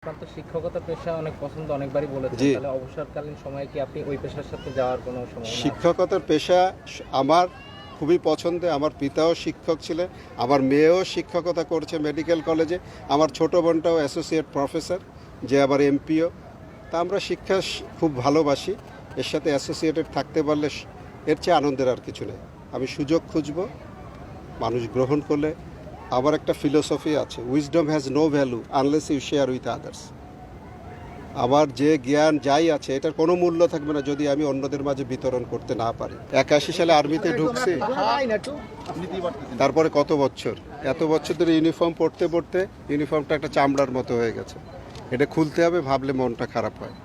আপনার তো শিক্ষকতা পেশা অনেক পছন্দ, অনেকবারই বলেছেন। জি। তাহলে অবসরকালীন সময়ে কি আপনি ওই পেশার সাথে যাওয়ার কোনো সম্ভাবনা আছে? শিক্ষকতার পেশা আমার খুবই পছন্দের। আমার পিতাও শিক্ষক ছিলেন, আমার মেয়েও শিক্ষকতা করছে মেডিকেল কলেজে, আমার ছোটো বোনটাও অ্যাসোসিয়েট প্রফেসর, যে আবার এমপিও। তা আমরা শিক্ষা খুব ভালোবাসি। এর সাথে অ্যাসোসিয়েটেড থাকতে পারলে এর চেয়ে আনন্দের আর কিছু নেই। আমি সুযোগ খুঁজব, মানুষ গ্রহণ করলে। আমার একটা ফিলোসফি আছে, wisdom has no value unless you share with others. আমার যে জ্ঞান যাই আছে এটার কোনো মূল্য থাকবে না যদি আমি অন্যদের মাঝে বিতরণ করতে না পারি। 81 সালে আর্মিতে ঢুকছি, তারপরে কত বছর, এত বছর ধরে ইউনিফর্ম পরতে পরতে ইউনিফর্মটা একটা চামড়ার মতো হয়ে গেছে। এটা খুলতে হবে ভাবলে মনটা খারাপ হয়।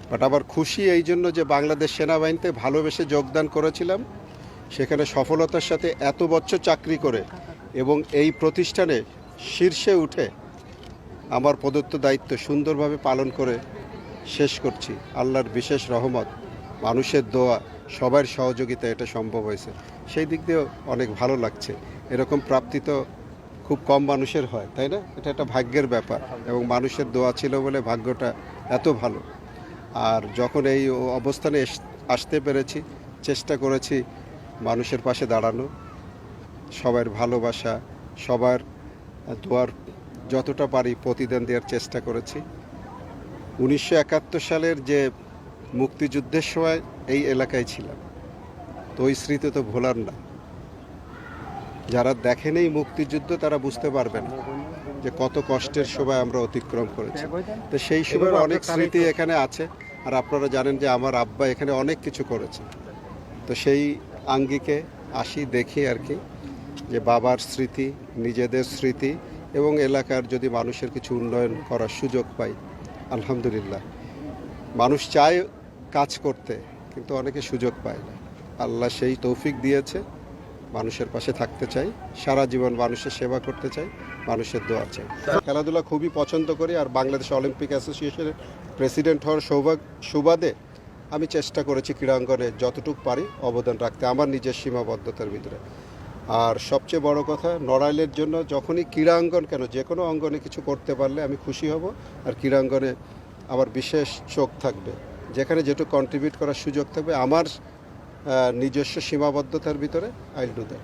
বাট আবার খুশি এই জন্য যে বাংলাদেশ সেনাবাহিনীতে ভালোবেসে যোগদান করেছিলাম, সেখানে সফলতার সাথে এত বছর চাকরি করে এবং এই প্রতিষ্ঠানে শীর্ষে উঠে আমার প্রদত্ত দায়িত্ব সুন্দরভাবে পালন করে শেষ করছি। আল্লাহর বিশেষ রহমত, মানুষের দোয়া, সবার সহযোগিতা এটা সম্ভব হয়েছে। সেই দিক দিয়েও অনেক ভালো লাগছে। এরকম প্রাপ্তি তো খুব কম মানুষের হয়, তাই না? এটা একটা ভাগ্যের ব্যাপার এবং মানুষের দোয়া ছিল বলে ভাগ্যটা এত ভালো। আর যখন এই অবস্থানে আসতে পেরেছি, চেষ্টা করেছি মানুষের পাশে দাঁড়ানো, সবার ভালোবাসা, সবার দোয়ার যতটা পারি প্রতিদান দেওয়ার চেষ্টা করেছি। 1971 সালের যে মুক্তিযুদ্ধের সময় এই এলাকায় ছিলাম, তো ওই স্মৃতি তো ভোলার না। যারা দেখেনি মুক্তিযুদ্ধ তারা বুঝতে পারবে না যে কত কষ্টের সময় আমরা অতিক্রম করেছি। তো সেই সময়ের অনেক স্মৃতি এখানে আছে। আর আপনারা জানেন যে আমার আব্বা এখানে অনেক কিছু করেছে। তো সেই আঙ্গিকে আসি, দেখি আর কি, যে বাবার স্মৃতি, নিজেদের স্মৃতি এবং এলাকার যদি মানুষের কিছু উন্নয়ন করার সুযোগ পাই, আলহামদুলিল্লাহ। মানুষ চায় কাজ করতে, কিন্তু অনেকে সুযোগ পায় না। আল্লাহ সেই তৌফিক দিয়েছে, মানুষের পাশে থাকতে চাই, সারা জীবন মানুষের সেবা করতে চাই, মানুষের দোয়া চাই। খেলাধুলা খুবই পছন্দ করি। আর বাংলাদেশ অলিম্পিক অ্যাসোসিয়েশনের প্রেসিডেন্ট হওয়ার সুবাদে আমি চেষ্টা করেছি ক্রীড়াঙ্গনে যতটুকু পারি অবদান রাখতে আমার নিজের সীমাবদ্ধতার ভিতরে। আর সবচেয়ে বড় কথা, নড়াইলের জন্য যখনই ক্রীড়াঙ্গন কেন যে কোনো অঙ্গনে কিছু করতে পারলে আমি খুশি হব। আর ক্রীড়াঙ্গনে আমার বিশেষ চোখ থাকবে, যেখানে যেটুকু কন্ট্রিবিউট করার সুযোগ থাকবে আমার নিজস্ব সীমাবদ্ধতার ভিতরে, আই উইল ডু দ্যাট।